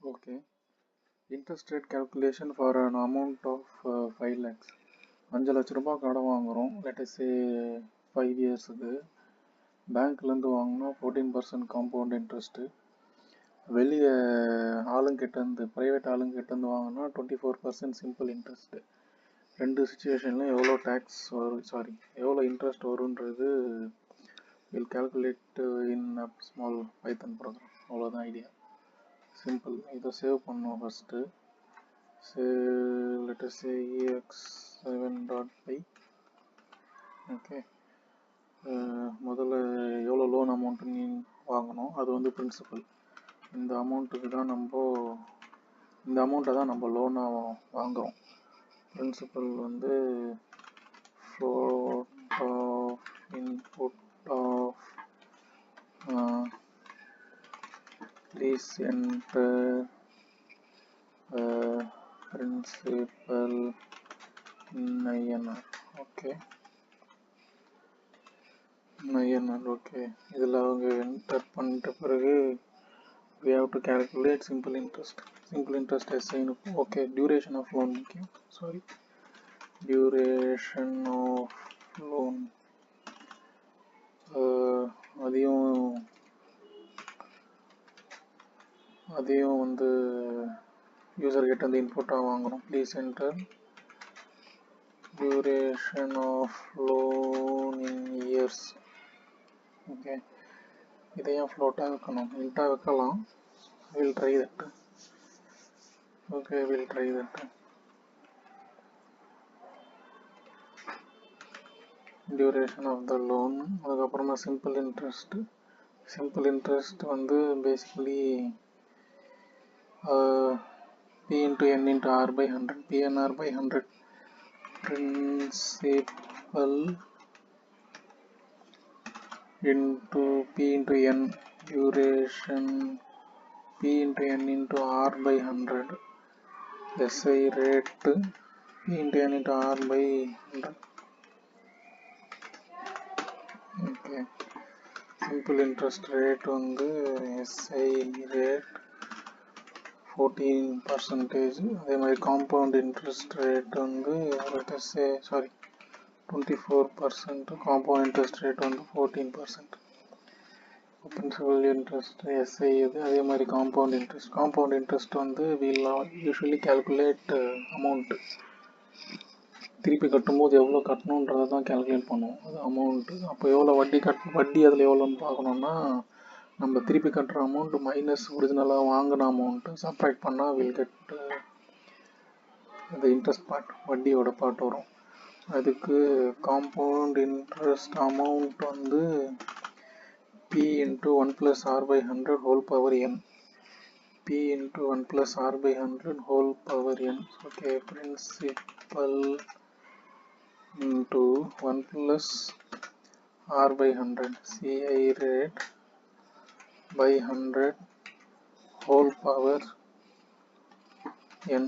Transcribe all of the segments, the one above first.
Okay. Interest rate calculation for an amount of 5 lakhs. 5 லட்ச ரூபாய் கடன் வாங்குறோம். Let us say 5 இயர்ஸுக்கு பேங்க்லேருந்து வாங்கினா 14% காம்பவுண்ட் இன்ட்ரெஸ்ட்டு. வெளியே ஆளுங்கிட்டேருந்து ப்ரைவேட் ஆளுங்கிட்டேருந்து வாங்கினா 24% சிம்பிள் இன்ட்ரெஸ்ட்டு. ரெண்டு சுச்சுவேஷன்லையும் எவ்வளோ டேக்ஸ் வரும் எவ்வளோ இன்ட்ரெஸ்ட் வருன்றது will calculate in a small Python program. அவ்வளோதான் ஐடியா. சிம்பிள். இதை சேவ் பண்ணோம் first. let us say ex7.py. Okay, முதல்ல எவ்வளோ லோன் அமௌண்ட் நீ வாங்கணும், அது வந்து பிரின்சிபல். இந்த அமௌண்ட்டுக்கு தான் இந்த அமௌண்ட்டை தான் நம்ம லோனாக வாங்குகிறோம். பிரின்சிபல் வந்து input of please enter principal in INR. Okay, INR. Okay, இதில் அவங்க என்டர் பண்ணிட்ட பிறகு we have to calculate simple interest SI. Okay, duration of loan முக்கியம். Duration of loan அதையும் வந்து யூசர் கிட்ட வந்து இன்புட்டாக வாங்கணும். Please enter duration of loan in years. Okay, இதையும் ஃப்ளோட்டாக வைக்கணும். இன்ட்டாக வைக்கலாம். Will try that. Okay, will try that. Duration of the loan. அதுக்கப்புறமா சிம்பிள் இன்ட்ரெஸ்ட் வந்து basically P into N into R by 100, PNR by 100. Principal into P into N, duration P into N into R by 100, SI rate P into N into R by 100. Okay, simple interest rate வந்து SI rate 14%. அதே மாதிரி compound interest rate வந்து let us say 24%. Compound interest rate வந்து 14%. Principal interest SI இது. அதே மாதிரி compound interest வந்து we'll usually calculate amount. திருப்பி கட்டும்போது எவ்வளோ கட்டணுன்றதை தான் கேல்குலேட் பண்ணுவோம். அது அமௌண்ட்டு. அப்போ எவ்வளோ வட்டி அதில் எவ்வளோன்னு பார்க்கணுன்னா, நம்ம திருப்பி கட்டுற அமௌண்ட் மைனஸ் ஒரிஜினலாக வாங்கின அமௌண்ட்டு சப்ராக்ட் பண்ணால் வில் கெட் அந்த இன்ட்ரெஸ்ட் பார்ட், வட்டியோட பார்ட் வரும். அதுக்கு காம்பவுண்ட் இன்ட்ரெஸ்ட் அமௌண்ட் வந்து P into 1 plus R by 100 whole power N. P into 1 plus R by 100 whole power N. Okay, principal into 1 plus R by 100 CI rate by 100 whole power N.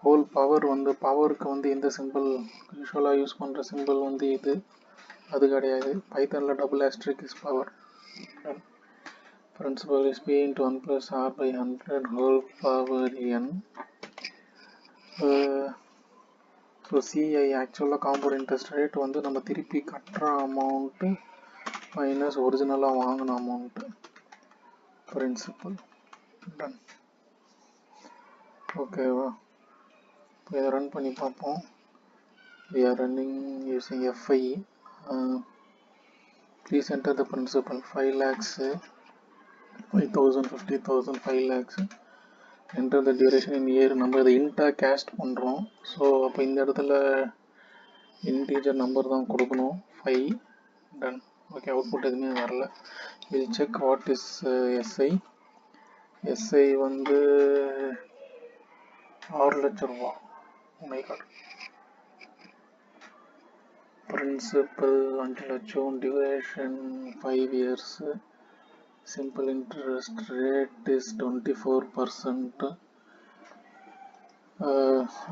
whole power வந்து பவருக்கு வந்து இந்த simple யூஸ்வலாக use பண்ணுற simple வந்து இது, அது கிடையாது. பைத்தனில் double asterisk is power. Principal is P into 1 plus R by 100 whole power N. So CI ஆக்சுவலாக காம்பவுண்ட் இன்ட்ரெஸ்ட் ரேட் வந்து நம்ம திருப்பி கட்டுற அமௌண்ட்டு மைனஸ் ஒரிஜினலாக வாங்கின அமௌண்ட்டு. Principal ton. ஓகேவா? இப்போ இதை ரன் பண்ணி பார்ப்போம். we are running using FI. Please enter the principal 5 lakhs, 5,000, 50,000, 5 lakhs. Enter the duration in year. நம்ம இதை இன்ட்டாக கேஸ்ட் பண்ணுறோம். ஸோ அப்போ இந்த இடத்துல இன்டீஜர் நம்பர் தான் கொடுக்கணும். 5 டன். ஓகே, அவுட்புட் எதுவுமே வரல. Will check what is SI வந்து 6 லட்சம் ரூபா. My god. பிரின்சிபல் 5 லட்சம், duration 5 years, simple interest rate is 24%.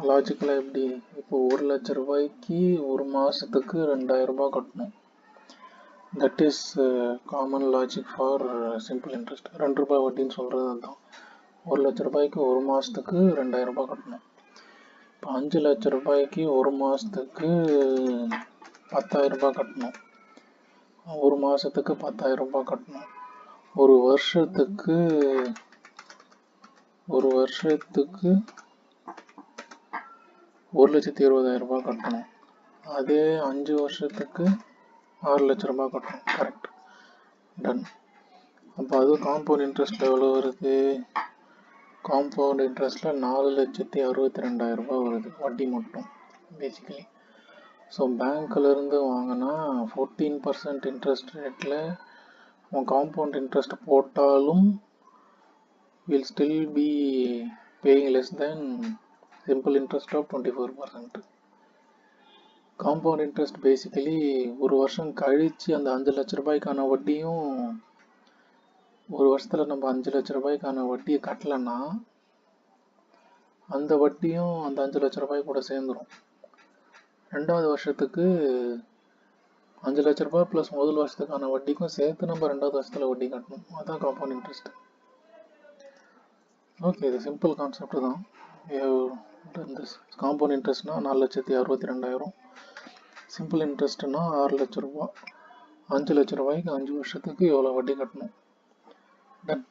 லாஜிக்கலாக எப்படி? இப்போ 1 லட்ச ரூபாய்க்கு ஒரு மாதத்துக்கு 2000 ரூபாய் கட்டணும். That is common logic for simple interest. 2 ரூபாய் வட்டின்னு சொல்கிறது அதுதான். 1 லட்ச ரூபாய்க்கு ஒரு மாதத்துக்கு 2000 ரூபாய் கட்டணும். இப்போ 5 லட்ச ரூபாய்க்கு ஒரு மாதத்துக்கு 10,000 ரூபாய் கட்டணும். ஒரு மாதத்துக்கு 10,000 ரூபாய் கட்டணும். ஒரு வருஷத்துக்கு 1,20,000 ரூபாய் கட்டணும். அதே 5 வருஷத்துக்கு 6 லட்ச ரூபாய் கட்டணும். Correct, done. அப்போ அது காம்பவுண்ட் இன்ட்ரெஸ்ட்டில் எவ்வளோ வருது? காம்பவுண்ட் இன்ட்ரெஸ்ட்டில் 4,62,000 ரூபாய் வருது, வட்டி மட்டும் பேசிக்கலி. ஸோ பேங்க்லேருந்து வாங்கினா 14% இன்ட்ரெஸ்ட் ரேட்டில் அவன் காம்பவுண்ட் இன்ட்ரெஸ்ட் போட்டாலும் will still be paying less than simple interest of 24%. Compound interest basically ஒரு வருஷம் கழித்து அந்த 5 லட்ச ரூபாய்க்கான வட்டியும், ஒரு வருஷத்தில் நம்ம 5 லட்ச ரூபாய்க்கான வட்டியை கட்டலைன்னா அந்த வட்டியும் அந்த 5 லட்ச ரூபாய் கூட சேர்ந்துடும். 2வது வருஷத்துக்கு 5 லட்ச ரூபாய் ப்ளஸ் முதல் வருஷத்துக்கான வட்டிக்கும் சேர்த்து நம்ம 2வது வருஷத்தில் வட்டி கட்டணும். அதுதான் காம்பவுண்ட் இன்ட்ரெஸ்ட். ஓகே, இது சிம்பிள் கான்செப்ட் தான். காம்பவுண்ட் இன்ட்ரெஸ்ட்னா 4,62,000, சிம்பிள் இன்ட்ரெஸ்ட்னா 6 லட்ச ரூபா. 5 லட்ச ரூபாய்க்கு 5 வருஷத்துக்கு எவ்வளோ வட்டி கட்டணும். டன்.